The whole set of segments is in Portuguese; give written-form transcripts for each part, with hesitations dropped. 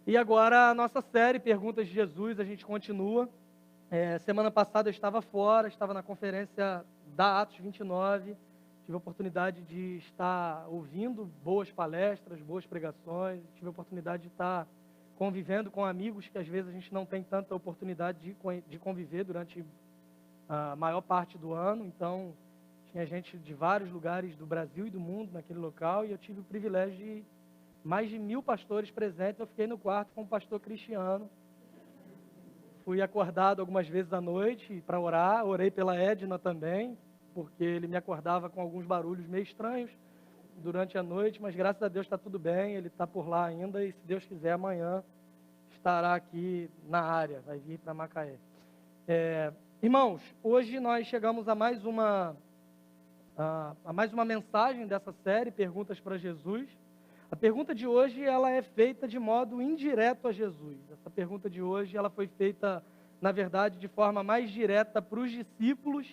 E agora a nossa série Perguntas de Jesus, a gente continua. Semana passada eu estava fora, estava na conferência da Atos 29, tive a oportunidade de estar ouvindo boas palestras, boas pregações, tive a oportunidade de estar convivendo com amigos que às vezes a gente não tem tanta oportunidade de conviver durante a maior parte do ano. Então, tinha gente de vários lugares do Brasil e do mundo naquele local, e eu tive o privilégio de mais de 1000 pastores presentes. Eu fiquei no quarto com o pastor Cristiano. Fui acordado algumas vezes à noite para orar, orei pela Edna também, porque ele me acordava com alguns barulhos meio estranhos durante a noite, mas graças a Deus está tudo bem, ele está por lá ainda, e se Deus quiser amanhã estará aqui na área, vai vir para Macaé. Irmãos, hoje nós chegamos a mais uma mensagem dessa série, Perguntas para Jesus. A pergunta de hoje, ela é feita de modo indireto a Jesus. Essa pergunta de hoje, ela foi feita, na verdade, de forma mais direta para os discípulos,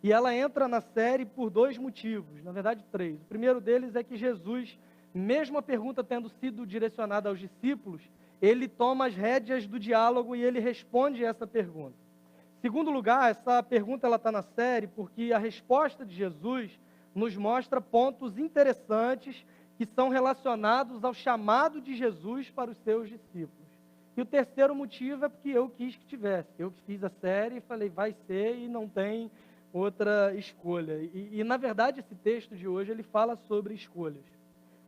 e ela entra na série por 2 motivos, na verdade 3. O primeiro deles é que Jesus, mesmo a pergunta tendo sido direcionada aos discípulos, ele toma as rédeas do diálogo e ele responde essa pergunta. Segundo lugar, essa pergunta está na série porque a resposta de Jesus nos mostra pontos interessantes que são relacionados ao chamado de Jesus para os seus discípulos. E o terceiro motivo é porque eu quis que tivesse. Eu que fiz a série e falei, vai ser, e não tem outra escolha. E na verdade, esse texto de hoje, ele fala sobre escolhas.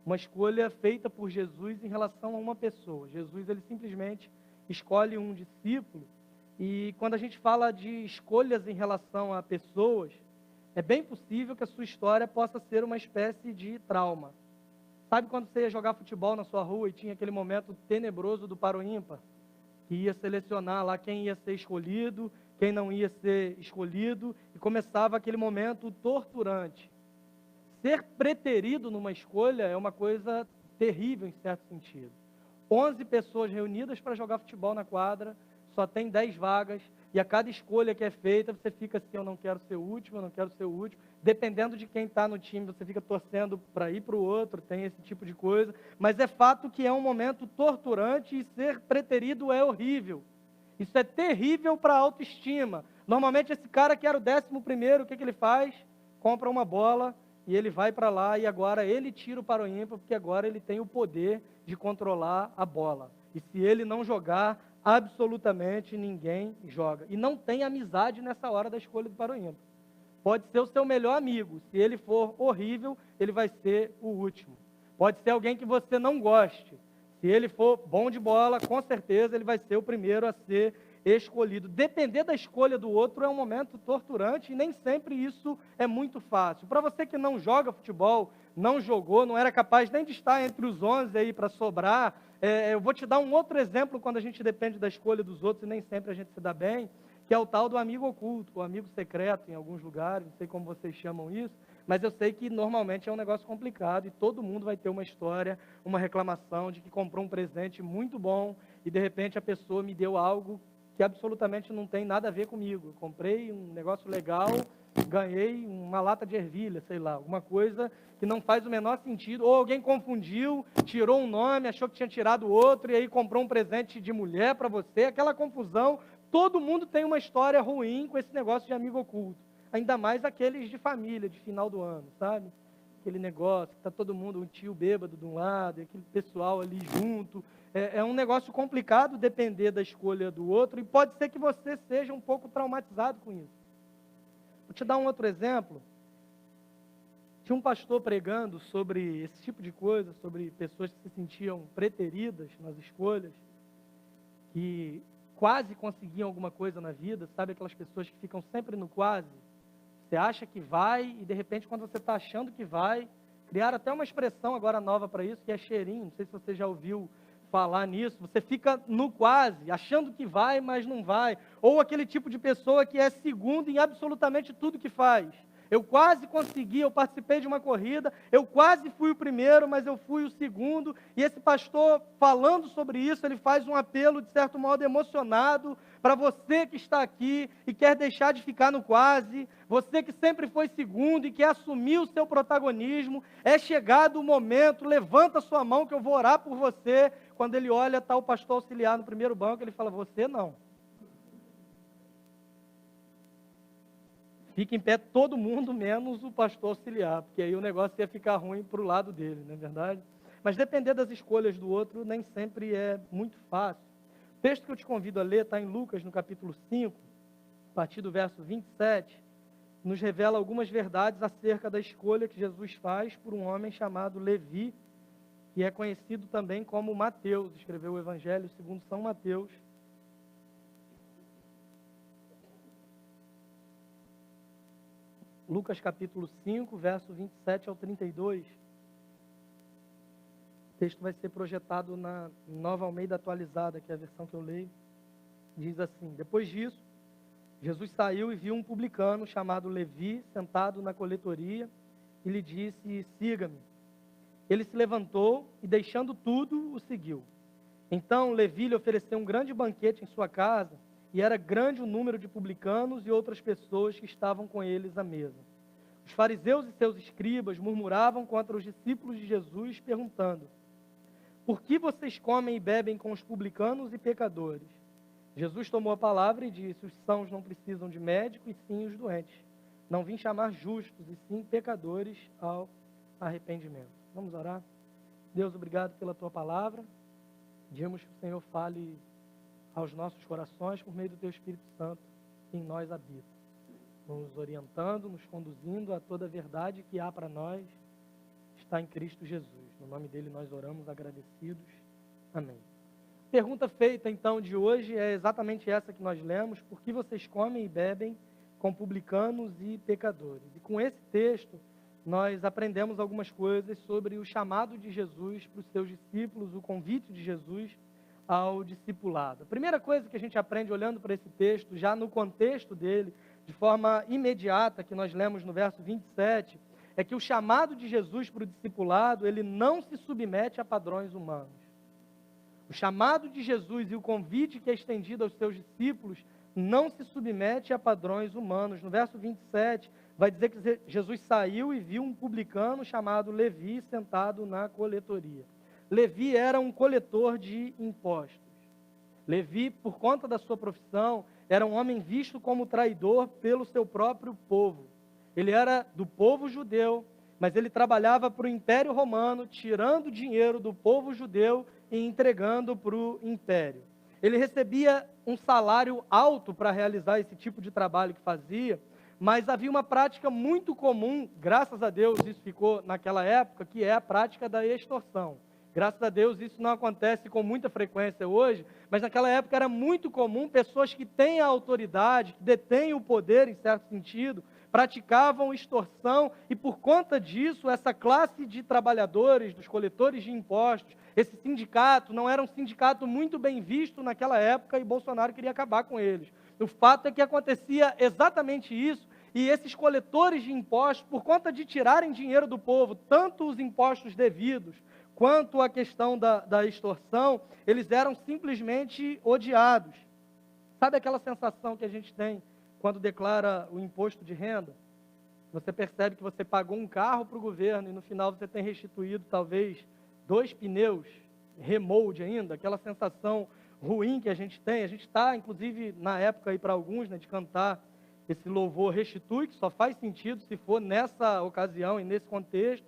Uma escolha feita por Jesus em relação a uma pessoa. Jesus, ele simplesmente escolhe um discípulo. E quando a gente fala de escolhas em relação a pessoas, é bem possível que a sua história possa ser uma espécie de trauma. Sabe quando você ia jogar futebol na sua rua e tinha aquele momento tenebroso do Para o Ímpar, que ia selecionar lá quem ia ser escolhido, quem não ia ser escolhido, e começava aquele momento torturante. Ser preterido numa escolha é uma coisa terrível em certo sentido. 11 pessoas reunidas para jogar futebol na quadra, só tem 10 vagas, e a cada escolha que é feita, você fica assim, eu não quero ser o último, eu não quero ser o último. Dependendo de quem está no time, você fica torcendo para ir para o outro, tem esse tipo de coisa. Mas é fato que é um momento torturante, e ser preterido é horrível. Isso é terrível para a autoestima. Normalmente esse cara que era o 11º, o que ele faz? Compra uma bola e ele vai para lá, e agora ele tira o Para o Ímpar, porque agora ele tem o poder de controlar a bola. E se ele não jogar, absolutamente ninguém joga. E não tem amizade nessa hora da escolha do Para o Ímpar. Pode ser o seu melhor amigo. Se ele for horrível, ele vai ser o último. Pode ser alguém que você não goste. Se ele for bom de bola, com certeza ele vai ser o primeiro a ser escolhido. Depender da escolha do outro é um momento torturante, e nem sempre isso é muito fácil. Para você que não joga futebol, não jogou, não era capaz nem de estar entre os 11 aí para sobrar, eu vou te dar um outro exemplo quando a gente depende da escolha dos outros e nem sempre a gente se dá bem, que é o tal do amigo oculto, o amigo secreto em alguns lugares, não sei como vocês chamam isso, mas eu sei que normalmente é um negócio complicado e todo mundo vai ter uma história, uma reclamação de que comprou um presente muito bom e de repente a pessoa me deu algo que absolutamente não tem nada a ver comigo. Eu comprei um negócio legal, ganhei uma lata de ervilha, sei lá, alguma coisa que não faz o menor sentido, ou alguém confundiu, tirou um nome, achou que tinha tirado outro, e aí comprou um presente de mulher para você, aquela confusão. Todo mundo tem uma história ruim com esse negócio de amigo oculto, ainda mais aqueles de família, de final do ano, sabe? Aquele negócio que está todo mundo, um tio bêbado de um lado, e aquele pessoal ali junto. É um negócio complicado depender da escolha do outro, e pode ser que você seja um pouco traumatizado com isso. Vou te dar um outro exemplo. Tinha um pastor pregando sobre esse tipo de coisa, sobre pessoas que se sentiam preteridas nas escolhas, que quase conseguiam alguma coisa na vida, sabe aquelas pessoas que ficam sempre no quase? Você acha que vai e de repente quando você está achando que vai, criaram até uma expressão agora nova para isso, que é cheirinho, não sei se você já ouviu falar nisso, você fica no quase, achando que vai, mas não vai. Ou aquele tipo de pessoa que é segundo em absolutamente tudo que faz. Eu quase consegui, eu participei de uma corrida, eu quase fui o primeiro, mas eu fui o segundo. E esse pastor, falando sobre isso, ele faz um apelo, de certo modo, emocionado, para você que está aqui e quer deixar de ficar no quase, você que sempre foi segundo e quer assumir o seu protagonismo, é chegado o momento, levanta sua mão que eu vou orar por você. quando ele olha, está o pastor auxiliar no primeiro banco, ele fala, você não. Fica em pé todo mundo, menos o pastor auxiliar, porque aí o negócio ia ficar ruim para o lado dele, não é verdade? Mas depender das escolhas do outro nem sempre é muito fácil. O texto que eu te convido a ler está em Lucas, no capítulo 5, a partir do verso 27, nos revela algumas verdades acerca da escolha que Jesus faz por um homem chamado Levi, que é conhecido também como Mateus, escreveu o Evangelho segundo São Mateus. Lucas capítulo 5, verso 27 ao 32. O texto vai ser projetado na Nova Almeida Atualizada, que é a versão que eu leio. Diz assim: depois disso, Jesus saiu e viu um publicano chamado Levi sentado na coletoria e lhe disse, siga-me. Ele se levantou e, deixando tudo, o seguiu. Então Levi lhe ofereceu um grande banquete em sua casa, e era grande o número de publicanos e outras pessoas que estavam com eles à mesa. Os fariseus e seus escribas murmuravam contra os discípulos de Jesus, perguntando, por que vocês comem e bebem com os publicanos e pecadores? Jesus tomou a palavra e disse, os sãos não precisam de médico, e sim os doentes. Não vim chamar justos, e sim pecadores ao arrependimento. Vamos orar? Deus, obrigado pela tua palavra. Pedimos que o Senhor fale aos nossos corações por meio do teu Espírito Santo que em nós habita, nos orientando, nos conduzindo a toda a verdade que há para nós, está em Cristo Jesus. No nome dele nós oramos agradecidos. Amém. Pergunta feita então de hoje é exatamente essa que nós lemos: por que vocês comem e bebem com publicanos e pecadores? E com esse texto nós aprendemos algumas coisas sobre o chamado de Jesus para os seus discípulos, o convite de Jesus ao discipulado. A primeira coisa que a gente aprende olhando para esse texto, já no contexto dele, de forma imediata, que nós lemos no verso 27, é que o chamado de Jesus para o discipulado, ele não se submete a padrões humanos. O chamado de Jesus e o convite que é estendido aos seus discípulos não se submete a padrões humanos. No verso 27, vai dizer que Jesus saiu e viu um publicano chamado Levi sentado na coletoria. Levi era um coletor de impostos. Levi, por conta da sua profissão, era um homem visto como traidor pelo seu próprio povo. Ele era do povo judeu, mas ele trabalhava para o Império Romano, tirando dinheiro do povo judeu e entregando para o Império. Ele recebia um salário alto para realizar esse tipo de trabalho que fazia, mas havia uma prática muito comum, graças a Deus isso ficou naquela época, que é a prática da extorsão. Graças a Deus isso não acontece com muita frequência hoje, mas naquela época era muito comum pessoas que têm a autoridade, que detêm o poder em certo sentido, praticavam extorsão, e por conta disso essa classe de trabalhadores, dos coletores de impostos, esse sindicato não era um sindicato muito bem visto naquela época e Bolsonaro queria acabar com eles. O fato é que acontecia exatamente isso, e esses coletores de impostos, por conta de tirarem dinheiro do povo, tanto os impostos devidos, quanto a questão da extorsão, eles eram simplesmente odiados. Sabe aquela sensação que a gente tem quando declara o imposto de renda? Você percebe que você pagou um carro para o governo e no final você tem restituído talvez 2 pneus, remold ainda, aquela sensação ruim que a gente tem. A gente está, inclusive, na época aí para alguns, né, de cantar esse louvor Restitui, que só faz sentido se for nessa ocasião e nesse contexto.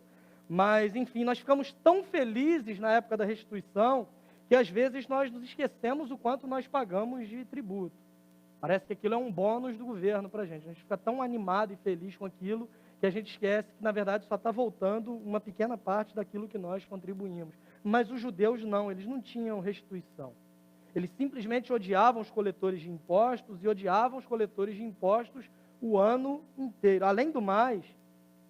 Mas, enfim, nós ficamos tão felizes na época da restituição que às vezes nós nos esquecemos o quanto nós pagamos de tributo. Parece que aquilo é um bônus do governo para a gente fica tão animado e feliz com aquilo que a gente esquece que, na verdade, só está voltando uma pequena parte daquilo que nós contribuímos. Mas os judeus não, eles não tinham restituição. Eles simplesmente odiavam os coletores de impostos e odiavam os coletores de impostos o ano inteiro. Além do mais,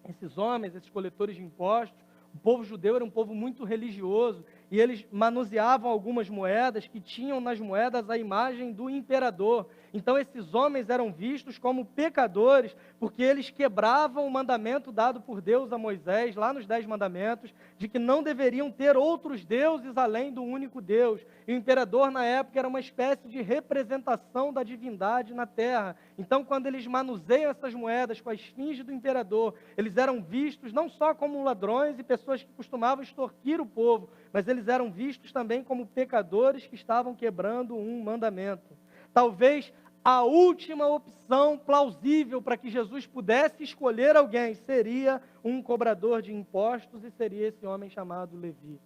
esses homens, esses coletores de impostos, o povo judeu era um povo muito religioso e eles manuseavam algumas moedas que tinham nas moedas a imagem do imperador. Então esses homens eram vistos como pecadores, porque eles quebravam o mandamento dado por Deus a Moisés, lá nos 10 mandamentos, de que não deveriam ter outros deuses além do único Deus. E o imperador na época era uma espécie de representação da divindade na terra. Então quando eles manuseiam essas moedas com a esfinge do imperador, eles eram vistos não só como ladrões e pessoas que costumavam extorquir o povo, mas eles eram vistos também como pecadores que estavam quebrando um mandamento. Talvez a última opção plausível para que Jesus pudesse escolher alguém seria um cobrador de impostos, e seria esse homem chamado Levi.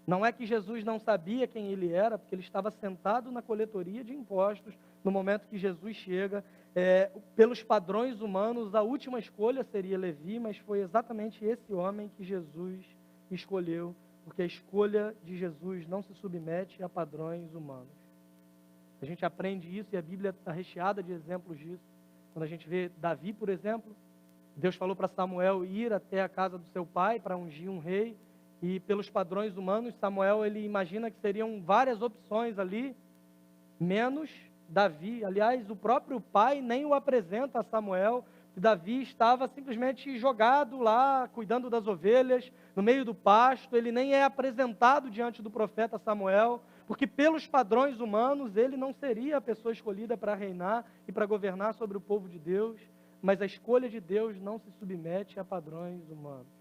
Não é que Jesus não sabia quem ele era, porque ele estava sentado na coletoria de impostos no momento que Jesus chega. Pelos padrões humanos, a última escolha seria Levi, mas foi exatamente esse homem que Jesus escolheu, porque a escolha de Jesus não se submete a padrões humanos. A gente aprende isso e a Bíblia está recheada de exemplos disso. Quando a gente vê Davi, por exemplo, Deus falou para Samuel ir até a casa do seu pai para ungir um rei, e pelos padrões humanos, Samuel ele imagina que seriam várias opções ali, menos Davi. Aliás, o próprio pai nem o apresenta a Samuel. Davi estava simplesmente jogado lá, cuidando das ovelhas, no meio do pasto. Ele nem é apresentado diante do profeta Samuel, porque pelos padrões humanos ele não seria a pessoa escolhida para reinar e para governar sobre o povo de Deus. Mas a escolha de Deus não se submete a padrões humanos.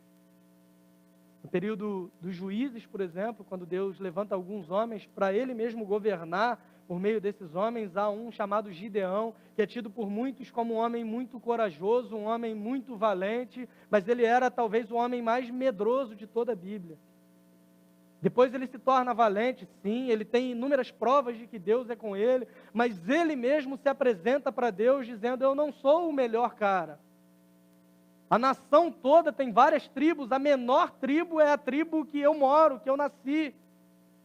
No período dos juízes, por exemplo, quando Deus levanta alguns homens para ele mesmo governar, por meio desses homens, há um chamado Gideão, que é tido por muitos como um homem muito corajoso, um homem muito valente, mas ele era talvez o homem mais medroso de toda a Bíblia. Depois ele se torna valente, sim, ele tem inúmeras provas de que Deus é com ele, mas ele mesmo se apresenta para Deus dizendo: eu não sou o melhor cara. A nação toda tem várias tribos, a menor tribo é a tribo que eu moro, que eu nasci.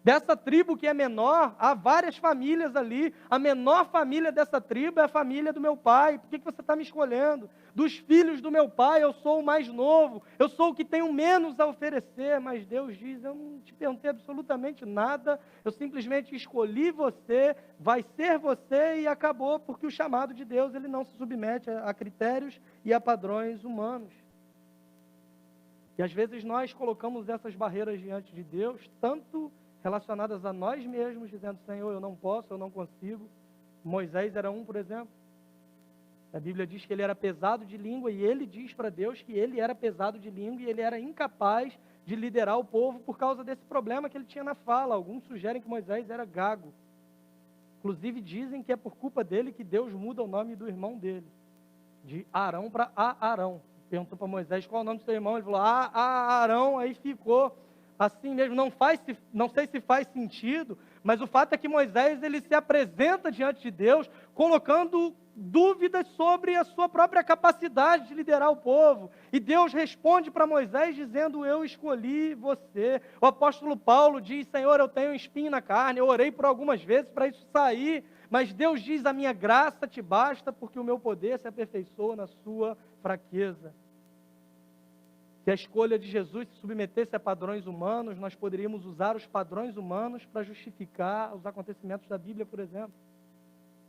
Dessa tribo que é menor, há várias famílias ali. A menor família dessa tribo é a família do meu pai. Por que você está me escolhendo? Dos filhos do meu pai, eu sou o mais novo. Eu sou o que tenho menos a oferecer. Mas Deus diz: eu não te perguntei absolutamente nada. Eu simplesmente escolhi você, vai ser você e acabou. Porque o chamado de Deus ele não se submete a critérios e a padrões humanos. E às vezes nós colocamos essas barreiras diante de Deus, tanto relacionadas a nós mesmos, dizendo: Senhor, eu não posso, eu não consigo. Moisés era um, por exemplo. A Bíblia diz que ele era pesado de língua, e ele diz para Deus que ele era pesado de língua e ele era incapaz de liderar o povo por causa desse problema que ele tinha na fala. Alguns sugerem que Moisés era gago. Inclusive dizem que é por culpa dele que Deus muda o nome do irmão dele, de Arão para Arão. Perguntou para Moisés: qual é o nome do seu irmão? Ele falou: Arão. Aí ficou assim mesmo. Não sei se faz sentido, mas o fato é que Moisés ele se apresenta diante de Deus colocando dúvidas sobre a sua própria capacidade de liderar o povo. E Deus responde para Moisés dizendo: eu escolhi você. O apóstolo Paulo diz: Senhor, eu tenho um espinho na carne, eu orei por algumas vezes para isso sair, mas Deus diz: a minha graça te basta, porque o meu poder se aperfeiçoa na sua fraqueza. Se a escolha de Jesus se submetesse a padrões humanos, nós poderíamos usar os padrões humanos para justificar os acontecimentos da Bíblia, por exemplo.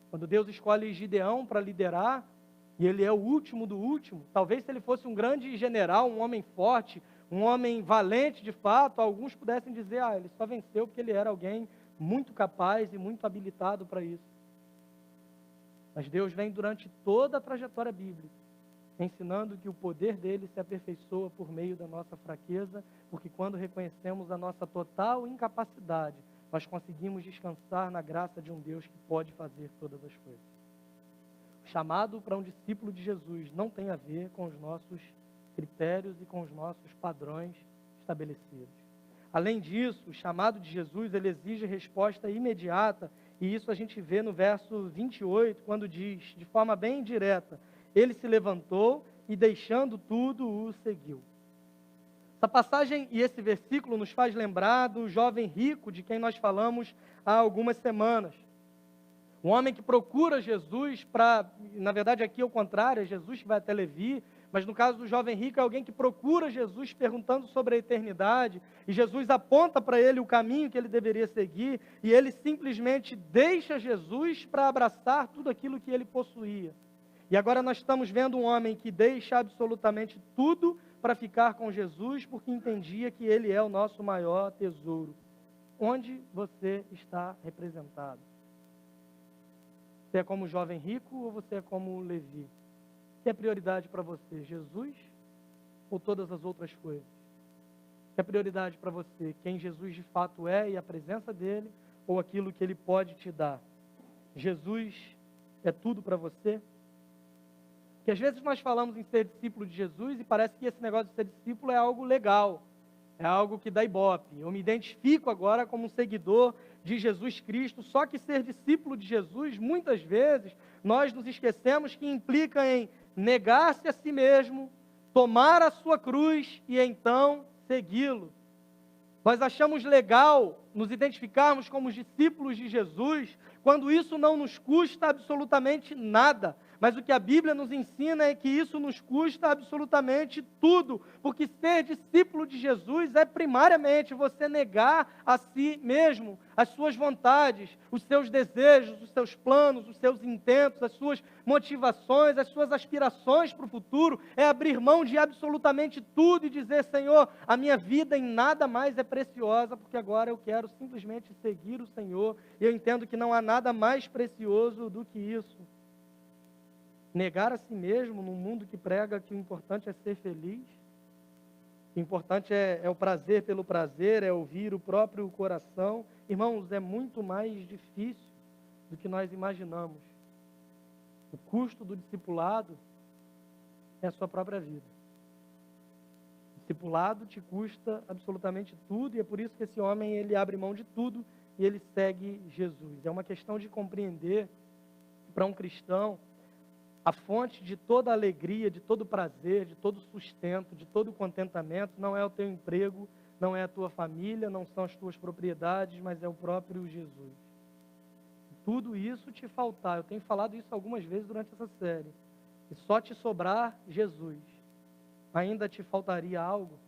Quando Deus escolhe Gideão para liderar, e ele é o último do último, talvez se ele fosse um grande general, um homem forte, um homem valente de fato, alguns pudessem dizer: ele só venceu porque ele era alguém muito capaz e muito habilitado para isso. Mas Deus vem durante toda a trajetória bíblica ensinando que o poder dele se aperfeiçoa por meio da nossa fraqueza, porque quando reconhecemos a nossa total incapacidade, nós conseguimos descansar na graça de um Deus que pode fazer todas as coisas. O chamado para um discípulo de Jesus não tem a ver com os nossos critérios e com os nossos padrões estabelecidos. Além disso, o chamado de Jesus ele exige resposta imediata, e isso a gente vê no verso 28, quando diz, de forma bem direta: ele se levantou e, deixando tudo, o seguiu. Essa passagem e esse versículo nos faz lembrar do jovem rico de quem nós falamos há algumas semanas. Um homem que procura Jesus para, na verdade aqui é o contrário, é Jesus que vai até Levi, Mas no caso do jovem rico, é alguém que procura Jesus perguntando sobre a eternidade, e Jesus aponta para ele o caminho que ele deveria seguir, e ele simplesmente deixa Jesus para abraçar tudo aquilo que ele possuía. E agora nós estamos vendo um homem que deixa absolutamente tudo para ficar com Jesus, porque entendia que ele é o nosso maior tesouro. Onde você está representado? Você é como o jovem rico ou você é como o Levi? O que é prioridade para você? Jesus ou todas as outras coisas? O que é prioridade para você? Quem Jesus de fato é e a presença dele ou aquilo que ele pode te dar? Jesus é tudo para você? Porque às vezes nós falamos em ser discípulo de Jesus e parece que esse negócio de ser discípulo é algo legal, é algo que dá ibope. Eu me identifico agora como um seguidor de Jesus Cristo, só que ser discípulo de Jesus, muitas vezes, nós nos esquecemos que implica em negar-se a si mesmo, tomar a sua cruz e então segui-lo. Nós achamos legal nos identificarmos como discípulos de Jesus, quando isso não nos custa absolutamente nada. Mas o que a Bíblia nos ensina é que isso nos custa absolutamente tudo, porque ser discípulo de Jesus é primariamente você negar a si mesmo, as suas vontades, os seus desejos, os seus planos, os seus intentos, as suas motivações, as suas aspirações para o futuro, é abrir mão de absolutamente tudo e dizer: Senhor, a minha vida em nada mais é preciosa, porque agora eu quero simplesmente seguir o Senhor, e eu entendo que não há nada mais precioso do que isso. Negar a si mesmo num mundo que prega que o importante é ser feliz, o importante é o prazer pelo prazer, é ouvir o próprio coração. Irmãos, é muito mais difícil do que nós imaginamos. O custo do discipulado é a sua própria vida. O discipulado te custa absolutamente tudo, e é por isso que esse homem ele abre mão de tudo e ele segue Jesus. É uma questão de compreender que para um cristão, a fonte de toda alegria, de todo prazer, de todo sustento, de todo contentamento, não é o teu emprego, não é a tua família, não são as tuas propriedades, mas é o próprio Jesus. Tudo isso te faltar, eu tenho falado isso algumas vezes durante essa série, e só te sobrar Jesus, ainda te faltaria algo?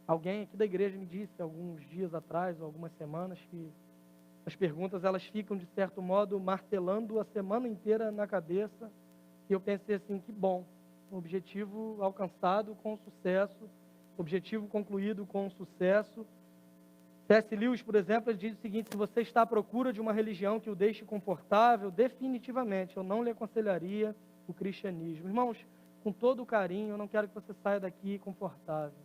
Alguém aqui da igreja me disse alguns dias atrás, ou algumas semanas, que as perguntas elas ficam, de certo modo, martelando a semana inteira na cabeça. E eu pensei assim, que bom, objetivo alcançado com sucesso, objetivo concluído com sucesso. C.S. Lewis, por exemplo, ele diz o seguinte: se você está à procura de uma religião que o deixe confortável, definitivamente eu não lhe aconselharia o cristianismo. Irmãos, com todo o carinho, eu não quero que você saia daqui confortável.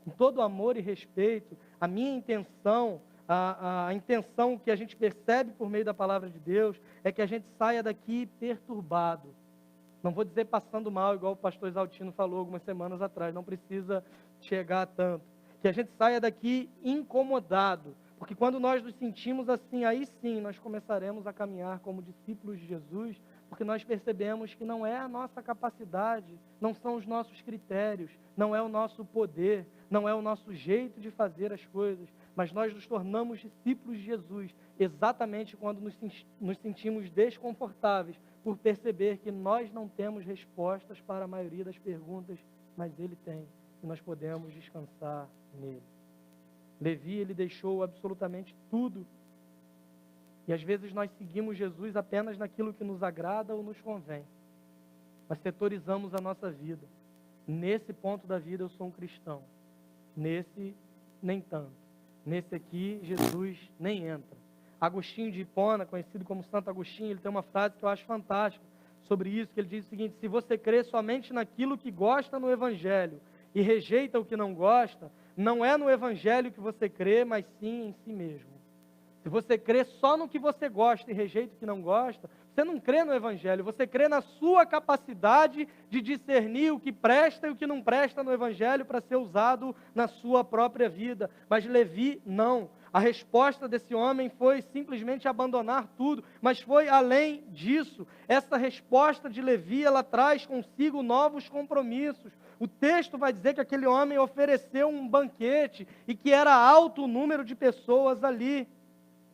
Com todo amor e respeito, a minha intenção, a intenção que a gente percebe por meio da palavra de Deus é que a gente saia daqui perturbado. Não vou dizer passando mal, igual o pastor Exaltino falou algumas semanas atrás, não precisa chegar a tanto. Que a gente saia daqui incomodado, porque quando nós nos sentimos assim, aí sim nós começaremos a caminhar como discípulos de Jesus, porque nós percebemos que não é a nossa capacidade, não são os nossos critérios, não é o nosso poder, não é o nosso jeito de fazer as coisas, mas nós nos tornamos discípulos de Jesus exatamente quando nos sentimos desconfortáveis por perceber que nós não temos respostas para a maioria das perguntas, mas Ele tem, e nós podemos descansar nele. Levi, ele deixou absolutamente tudo, e às vezes nós seguimos Jesus apenas naquilo que nos agrada ou nos convém. Nós setorizamos a nossa vida. Nesse ponto da vida eu sou um cristão, nesse nem tanto. Nesse aqui, Jesus nem entra. Agostinho de Hipona, conhecido como Santo Agostinho, ele tem uma frase que eu acho fantástica sobre isso, que ele diz o seguinte: se você crê somente naquilo que gosta no Evangelho e rejeita o que não gosta, não é no Evangelho que você crê, mas sim em si mesmo. Se você crê só no que você gosta e rejeita o que não gosta, você não crê no Evangelho, você crê na sua capacidade de discernir o que presta e o que não presta no Evangelho para ser usado na sua própria vida. Mas Levi, não. A resposta desse homem foi simplesmente abandonar tudo, mas foi além disso. Essa resposta de Levi, ela traz consigo novos compromissos. O texto vai dizer que aquele homem ofereceu um banquete e que era alto o número de pessoas ali.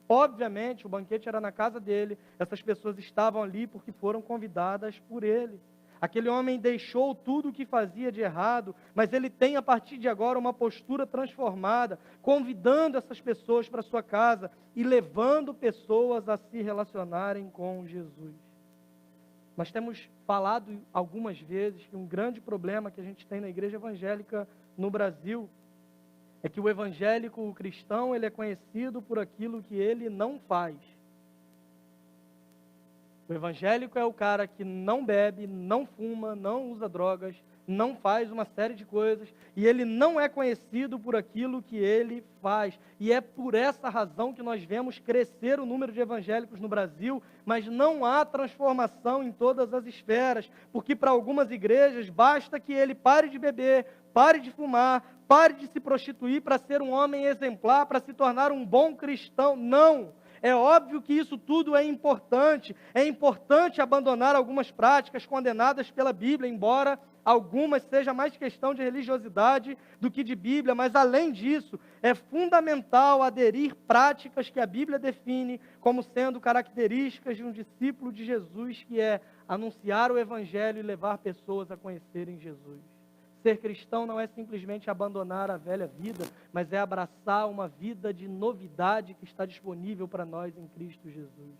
Obviamente, o banquete era na casa dele, essas pessoas estavam ali porque foram convidadas por ele. Aquele homem deixou tudo o que fazia de errado, mas ele tem a partir de agora uma postura transformada, convidando essas pessoas para sua casa e levando pessoas a se relacionarem com Jesus. Nós temos falado algumas vezes que um grande problema que a gente tem na igreja evangélica no Brasil é que o evangélico, o cristão, ele é conhecido por aquilo que ele não faz. O evangélico é o cara que não bebe, não fuma, não usa drogas, não faz uma série de coisas, e ele não é conhecido por aquilo que ele faz. E é por essa razão que nós vemos crescer o número de evangélicos no Brasil, mas não há transformação em todas as esferas, porque para algumas igrejas basta que ele pare de beber, pare de fumar, pare de se prostituir para ser um homem exemplar, para se tornar um bom cristão. Não! É óbvio que isso tudo é importante abandonar algumas práticas condenadas pela Bíblia, embora algumas sejam mais questão de religiosidade do que de Bíblia, mas além disso, é fundamental aderir práticas que a Bíblia define como sendo características de um discípulo de Jesus, que é anunciar o Evangelho e levar pessoas a conhecerem Jesus. Ser cristão não é simplesmente abandonar a velha vida, mas é abraçar uma vida de novidade que está disponível para nós em Cristo Jesus.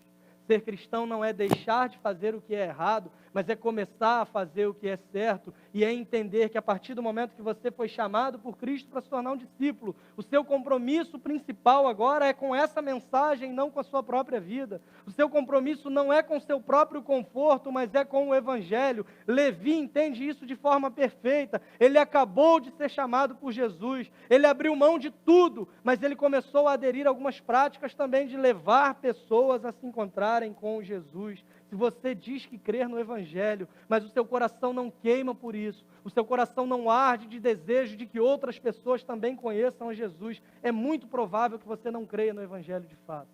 Ser cristão não é deixar de fazer o que é errado, mas é começar a fazer o que é certo e é entender que a partir do momento que você foi chamado por Cristo para se tornar um discípulo, o seu compromisso principal agora é com essa mensagem, não com a sua própria vida. O seu compromisso não é com o seu próprio conforto, mas é com o Evangelho. Levi entende isso de forma perfeita. Ele acabou de ser chamado por Jesus, ele abriu mão de tudo, mas ele começou a aderir a algumas práticas também de levar pessoas a se encontrarem com Jesus. Se você diz que crer no Evangelho, mas o seu coração não queima por isso, o seu coração não arde de desejo de que outras pessoas também conheçam a Jesus, é muito provável que você não creia no Evangelho de fato.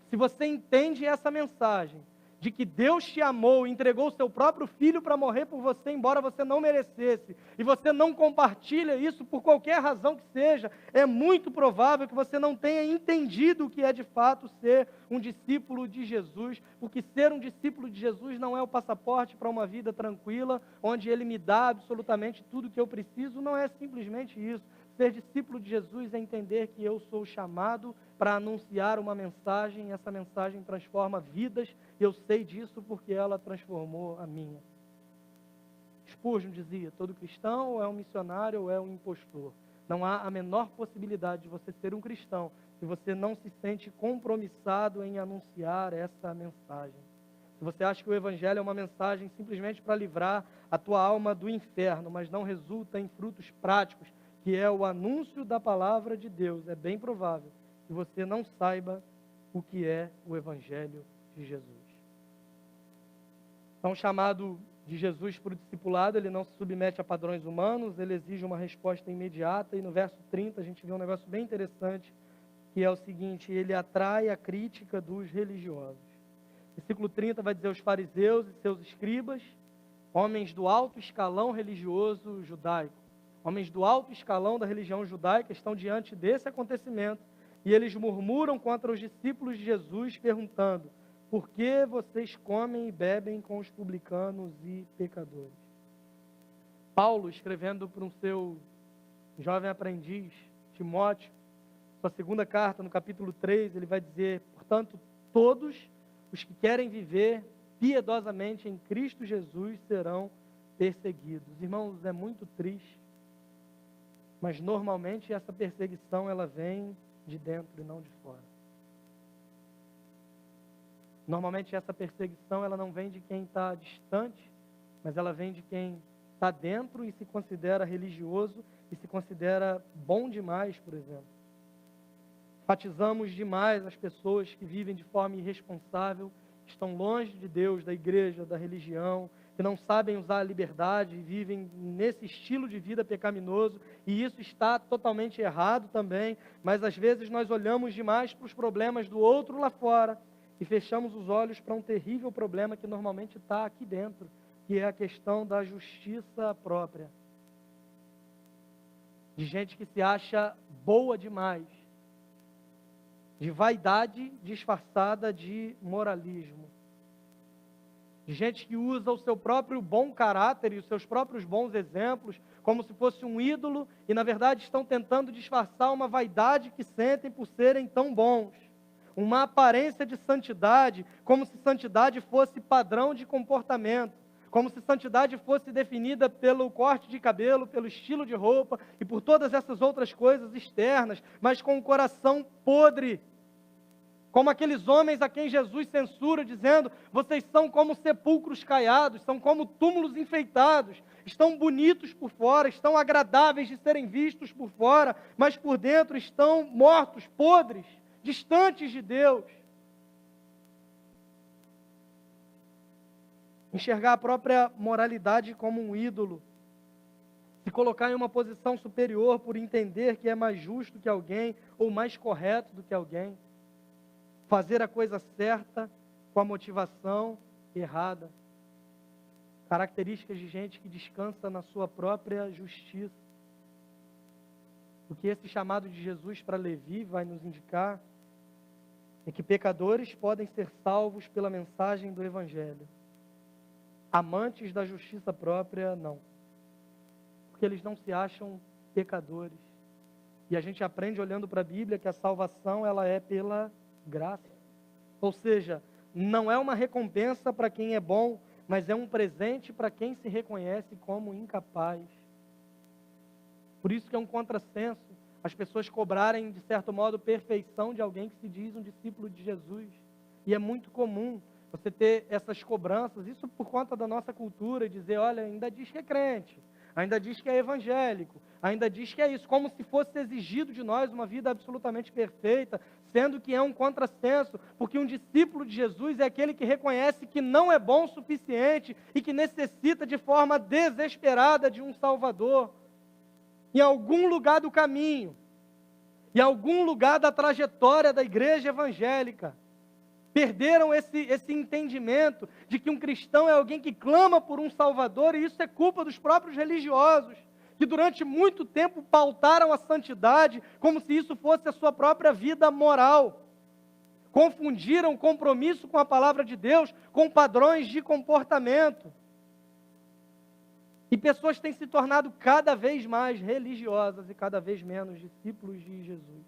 Se você entende essa mensagem, de que Deus te amou e entregou o seu próprio filho para morrer por você, embora você não merecesse, e você não compartilha isso por qualquer razão que seja, é muito provável que você não tenha entendido o que é de fato ser um discípulo de Jesus, porque ser um discípulo de Jesus não é o passaporte para uma vida tranquila, onde Ele me dá absolutamente tudo o que eu preciso, não é simplesmente isso. Ser discípulo de Jesus é entender que eu sou chamado para anunciar uma mensagem, e essa mensagem transforma vidas, e eu sei disso porque ela transformou a minha. Spurgeon dizia, todo cristão ou é um missionário ou é um impostor. Não há a menor possibilidade de você ser um cristão se você não se sente compromissado em anunciar essa mensagem. Se você acha que o Evangelho é uma mensagem simplesmente para livrar a tua alma do inferno, mas não resulta em frutos práticos, que é o anúncio da palavra de Deus, é bem provável que você não saiba o que é o Evangelho de Jesus. Então, o chamado de Jesus para o discipulado, ele não se submete a padrões humanos, ele exige uma resposta imediata, e no verso 30 a gente vê um negócio bem interessante, que é o seguinte, ele atrai a crítica dos religiosos. Versículo 30 vai dizer, os fariseus e seus escribas, homens do alto escalão religioso judaico, homens do alto escalão da religião judaica estão diante desse acontecimento e eles murmuram contra os discípulos de Jesus, perguntando, por que vocês comem e bebem com os publicanos e pecadores? Paulo, escrevendo para um seu jovem aprendiz, Timóteo, sua segunda carta, no capítulo 3, ele vai dizer, portanto, todos os que querem viver piedosamente em Cristo Jesus serão perseguidos. Irmãos, é muito triste, mas normalmente essa perseguição ela vem de dentro e não de fora. Normalmente essa perseguição ela não vem de quem está distante, mas ela vem de quem está dentro e se considera religioso e se considera bom demais, por exemplo. Enfatizamos demais as pessoas que vivem de forma irresponsável, que estão longe de Deus, da igreja, da religião, que não sabem usar a liberdade e vivem nesse estilo de vida pecaminoso, e isso está totalmente errado também, mas às vezes nós olhamos demais para os problemas do outro lá fora e fechamos os olhos para um terrível problema que normalmente está aqui dentro, que é a questão da justiça própria. De gente que se acha boa demais, de vaidade disfarçada de moralismo. de gente que usa o seu próprio bom caráter e os seus próprios bons exemplos como se fosse um ídolo e, na verdade, estão tentando disfarçar uma vaidade que sentem por serem tão bons. Uma aparência de santidade, como se santidade fosse padrão de comportamento, como se santidade fosse definida pelo corte de cabelo, pelo estilo de roupa e por todas essas outras coisas externas, mas com o coração podre. Como aqueles homens a quem Jesus censura, dizendo: vocês são como sepulcros caiados, são como túmulos enfeitados, estão bonitos por fora, estão agradáveis de serem vistos por fora, mas por dentro estão mortos, podres, distantes de Deus. Enxergar a própria moralidade como um ídolo, se colocar em uma posição superior por entender que é mais justo que alguém ou mais correto do que alguém. Fazer a coisa certa com a motivação errada. Características de gente que descansa na sua própria justiça. O que esse chamado de Jesus para Levi vai nos indicar é que pecadores podem ser salvos pela mensagem do Evangelho. Amantes da justiça própria, não. Porque eles não se acham pecadores. E a gente aprende olhando para a Bíblia que a salvação ela é pela graça. Ou seja, não é uma recompensa para quem é bom, mas é um presente para quem se reconhece como incapaz. Por isso que é um contrassenso as pessoas cobrarem, de certo modo, perfeição de alguém que se diz um discípulo de Jesus. E é muito comum você ter essas cobranças, isso por conta da nossa cultura, e dizer: olha, ainda diz que é crente, ainda diz que é evangélico, ainda diz que é isso, como se fosse exigido de nós uma vida absolutamente perfeita, sendo que é um contrassenso, porque um discípulo de Jesus é aquele que reconhece que não é bom o suficiente e que necessita de forma desesperada de um Salvador. Em algum lugar do caminho, em algum lugar da trajetória da igreja evangélica, perderam esse entendimento de que um cristão é alguém que clama por um Salvador, e isso é culpa dos próprios religiosos, que durante muito tempo pautaram a santidade como se isso fosse a sua própria vida moral. Confundiram compromisso com a palavra de Deus com padrões de comportamento. E pessoas têm se tornado cada vez mais religiosas e cada vez menos discípulos de Jesus.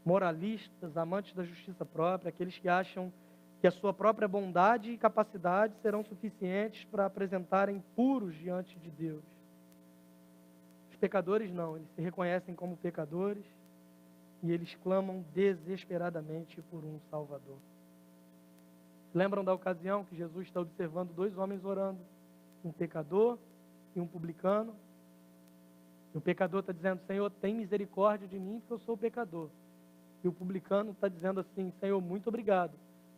Moralistas, amantes da justiça própria, aqueles que acham que a sua própria bondade e capacidade serão suficientes para apresentarem puros diante de Deus. Os pecadores não, eles se reconhecem como pecadores e eles clamam desesperadamente por um Salvador. Lembram da ocasião que Jesus está observando dois homens orando? Um pecador e um publicano. E o pecador está dizendo: Senhor, tem misericórdia de mim, porque eu sou pecador. E o publicano está dizendo assim: Senhor, muito obrigado,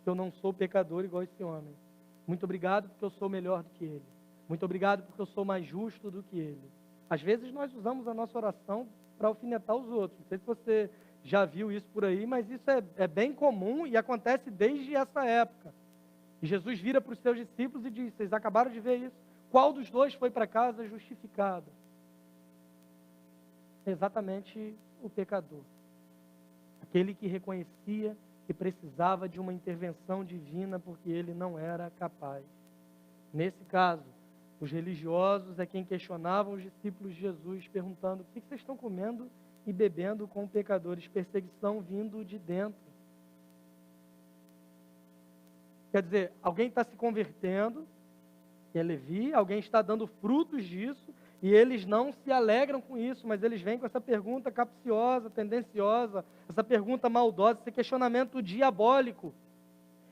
que eu não sou pecador igual esse homem. Muito obrigado, porque eu sou melhor do que ele. Muito obrigado, porque eu sou mais justo do que ele. Às vezes nós usamos a nossa oração para alfinetar os outros. Não sei se você já viu isso por aí, mas isso é bem comum e acontece desde essa época. E Jesus vira para os seus discípulos e diz: vocês acabaram de ver isso? Qual dos dois foi para casa justificado? É exatamente o pecador. Aquele que reconhecia que precisava de uma intervenção divina porque ele não era capaz. Nesse caso, os religiosos é quem questionavam os discípulos de Jesus, perguntando: por que vocês estão comendo e bebendo com pecadores? Perseguição vindo de dentro. Quer dizer, alguém está se convertendo, que é Levi, alguém está dando frutos disso, e eles não se alegram com isso, mas eles vêm com essa pergunta capciosa, tendenciosa, essa pergunta maldosa, esse questionamento diabólico.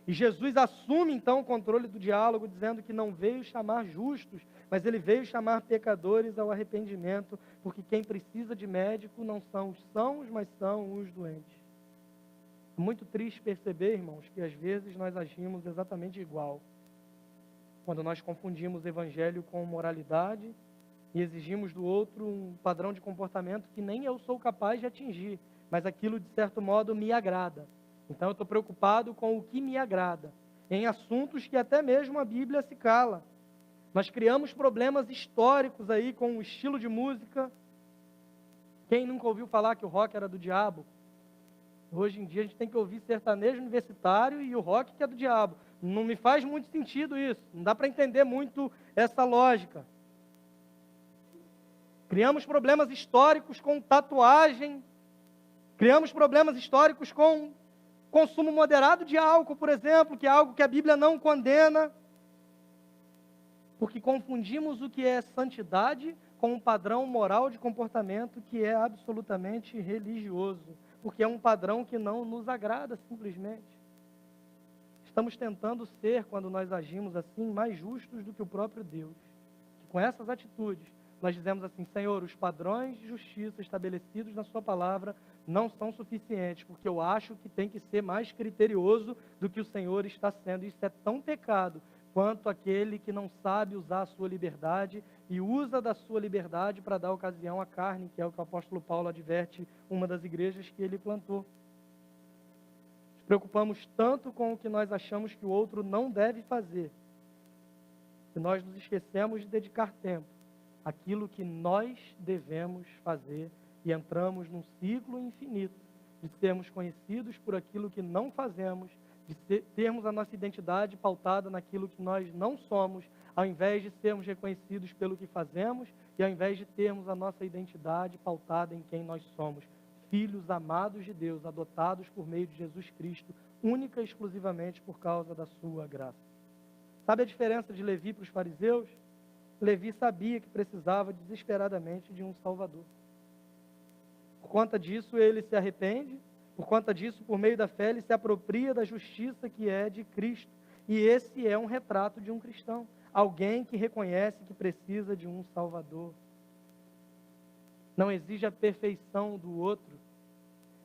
E Jesus assume então o controle do diálogo, dizendo que não veio chamar justos, mas ele veio chamar pecadores ao arrependimento, porque quem precisa de médico não são os sãos, mas são os doentes. É muito triste perceber, irmãos, que às vezes nós agimos exatamente igual. Quando nós confundimos o evangelho com moralidade e exigimos do outro um padrão de comportamento que nem eu sou capaz de atingir, mas aquilo de certo modo me agrada. Então eu estou preocupado com o que me agrada, em assuntos que até mesmo a Bíblia se cala. Nós criamos problemas históricos aí com o estilo de música. Quem nunca ouviu falar que o rock era do diabo? Hoje em dia a gente tem que ouvir sertanejo universitário e o rock que é do diabo. Não me faz muito sentido isso. Não dá para entender muito essa lógica. Criamos problemas históricos com tatuagem. Criamos problemas históricos com consumo moderado de álcool, por exemplo, que é algo que a Bíblia não condena. Porque confundimos o que é santidade com um padrão moral de comportamento que é absolutamente religioso. Porque é um padrão que não nos agrada simplesmente. Estamos tentando ser, quando nós agimos assim, mais justos do que o próprio Deus. Com essas atitudes, nós dizemos assim: Senhor, os padrões de justiça estabelecidos na sua palavra não são suficientes, porque eu acho que tem que ser mais criterioso do que o Senhor está sendo. Isso é tão pecado quanto aquele que não sabe usar a sua liberdade e usa da sua liberdade para dar ocasião à carne, que é o que o apóstolo Paulo adverte uma das igrejas que ele plantou. Nos preocupamos tanto com o que nós achamos que o outro não deve fazer, que nós nos esquecemos de dedicar tempo àquilo que nós devemos fazer e entramos num ciclo infinito de sermos conhecidos por aquilo que não fazemos, de termos a nossa identidade pautada naquilo que nós não somos, ao invés de sermos reconhecidos pelo que fazemos e ao invés de termos a nossa identidade pautada em quem nós somos, filhos amados de Deus, adotados por meio de Jesus Cristo, única e exclusivamente por causa da sua graça. Sabe a diferença de Levi para os fariseus? Levi sabia que precisava desesperadamente de um Salvador. Por conta disso, ele se arrepende. Por conta disso, por meio da fé, ele se apropria da justiça que é de Cristo. E esse é um retrato de um cristão. Alguém que reconhece que precisa de um Salvador. Não exige a perfeição do outro.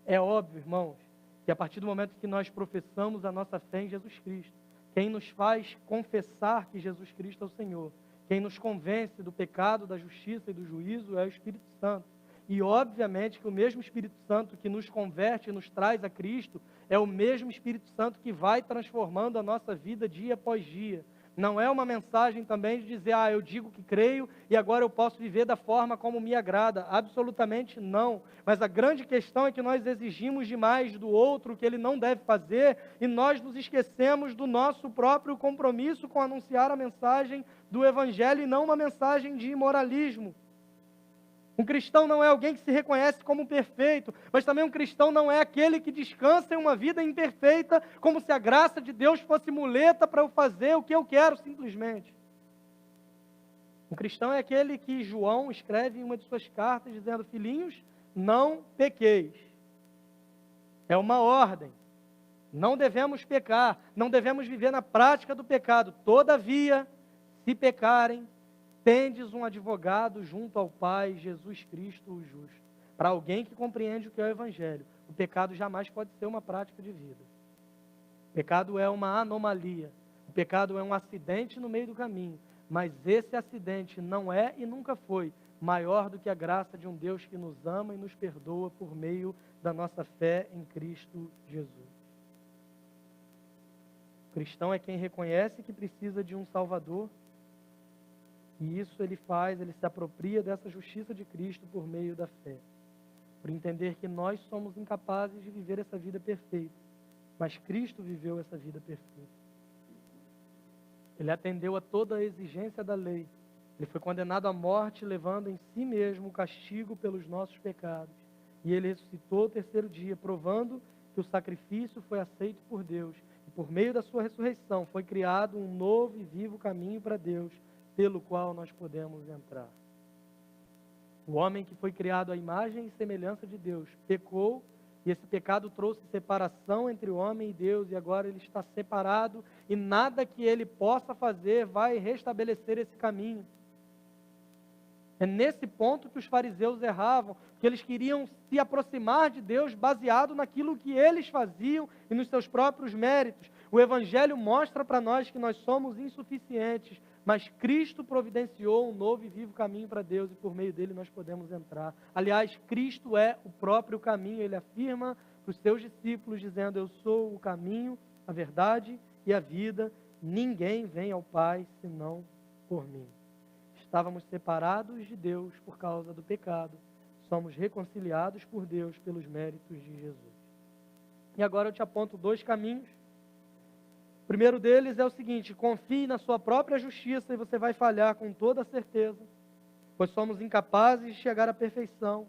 É óbvio, irmãos, que a partir do momento que nós professamos a nossa fé em Jesus Cristo, quem nos faz confessar que Jesus Cristo é o Senhor, quem nos convence do pecado, da justiça e do juízo é o Espírito Santo. E obviamente que o mesmo Espírito Santo que nos converte e nos traz a Cristo é o mesmo Espírito Santo que vai transformando a nossa vida dia após dia. Não é uma mensagem também de dizer, eu digo que creio e agora eu posso viver da forma como me agrada. Absolutamente não. Mas a grande questão é que nós exigimos demais do outro o que ele não deve fazer e nós nos esquecemos do nosso próprio compromisso com anunciar a mensagem do Evangelho e não uma mensagem de imoralismo. Um cristão não é alguém que se reconhece como perfeito, mas também um cristão não é aquele que descansa em uma vida imperfeita, como se a graça de Deus fosse muleta para eu fazer o que eu quero simplesmente. Um cristão é aquele que João escreve em uma de suas cartas dizendo: filhinhos, não pequeis. É uma ordem. Não devemos pecar, não devemos viver na prática do pecado. Todavia, se pecarem, tendes um advogado junto ao Pai, Jesus Cristo o justo. Para alguém que compreende o que é o Evangelho, o pecado jamais pode ser uma prática de vida. O pecado é uma anomalia. O pecado é um acidente no meio do caminho. Mas esse acidente não é e nunca foi maior do que a graça de um Deus que nos ama e nos perdoa por meio da nossa fé em Cristo Jesus. O cristão é quem reconhece que precisa de um Salvador. E isso ele faz, ele se apropria dessa justiça de Cristo por meio da fé. Por entender que nós somos incapazes de viver essa vida perfeita. Mas Cristo viveu essa vida perfeita. Ele atendeu a toda a exigência da lei. Ele foi condenado à morte, levando em si mesmo o castigo pelos nossos pecados. E ele ressuscitou ao terceiro dia, provando que o sacrifício foi aceito por Deus. E por meio da sua ressurreição foi criado um novo e vivo caminho para Deus, pelo qual nós podemos entrar. O homem que foi criado à imagem e semelhança de Deus pecou, e esse pecado trouxe separação entre o homem e Deus, e agora ele está separado, e nada que ele possa fazer vai restabelecer esse caminho. É nesse ponto que os fariseus erravam, que eles queriam se aproximar de Deus baseado naquilo que eles faziam e nos seus próprios méritos. O Evangelho mostra para nós que nós somos insuficientes, mas Cristo providenciou um novo e vivo caminho para Deus e por meio dele nós podemos entrar. Aliás, Cristo é o próprio caminho. Ele afirma para os seus discípulos dizendo: eu sou o caminho, a verdade e a vida. Ninguém vem ao Pai senão por mim. Estávamos separados de Deus por causa do pecado. Somos reconciliados por Deus pelos méritos de Jesus. E agora eu te aponto dois caminhos. primeiro deles é o seguinte: confie na sua própria justiça e você vai falhar com toda certeza, pois somos incapazes de chegar à perfeição.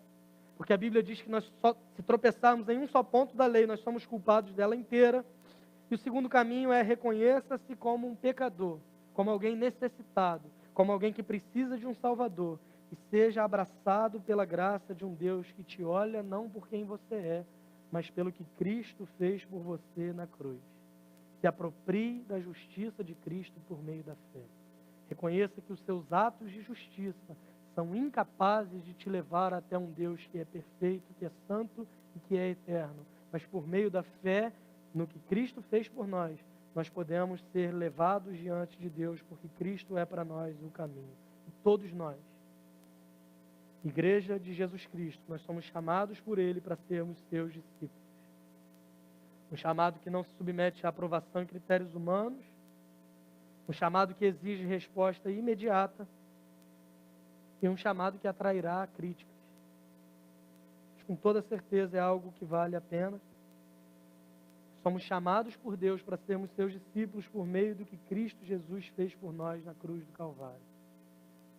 Porque a Bíblia diz que se tropeçarmos em um só ponto da lei, nós somos culpados dela inteira. E o segundo caminho é: reconheça-se como um pecador, como alguém necessitado, como alguém que precisa de um Salvador, e seja abraçado pela graça de um Deus que te olha não por quem você é, mas pelo que Cristo fez por você na cruz. Se aproprie da justiça de Cristo por meio da fé. Reconheça que os seus atos de justiça são incapazes de te levar até um Deus que é perfeito, que é santo e que é eterno. Mas por meio da fé no que Cristo fez por nós, nós podemos ser levados diante de Deus, porque Cristo é para nós o caminho. E todos nós, Igreja de Jesus Cristo, nós somos chamados por Ele para sermos seus discípulos. Um chamado que não se submete à aprovação e critérios humanos, um chamado que exige resposta imediata, e um chamado que atrairá críticas. Mas com toda certeza é algo que vale a pena. Somos chamados por Deus para sermos seus discípulos por meio do que Cristo Jesus fez por nós na cruz do Calvário.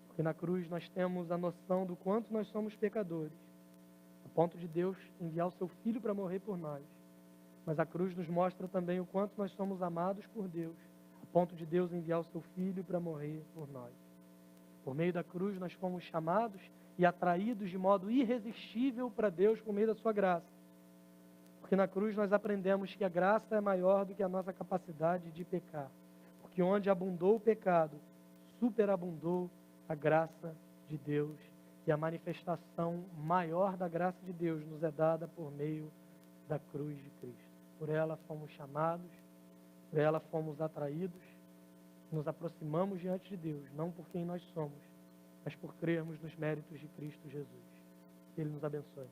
Porque na cruz nós temos a noção do quanto nós somos pecadores, a ponto de Deus enviar o seu Filho para morrer por nós. Mas a cruz nos mostra também o quanto nós somos amados por Deus, a ponto de Deus enviar o seu Filho para morrer por nós. Por meio da cruz nós fomos chamados e atraídos de modo irresistível para Deus por meio da sua graça. Porque na cruz nós aprendemos que a graça é maior do que a nossa capacidade de pecar. Porque onde abundou o pecado, superabundou a graça de Deus. E a manifestação maior da graça de Deus nos é dada por meio da cruz de Cristo. Por ela fomos chamados, por ela fomos atraídos, nos aproximamos diante de Deus, não por quem nós somos, mas por crermos nos méritos de Cristo Jesus. Que Ele nos abençoe.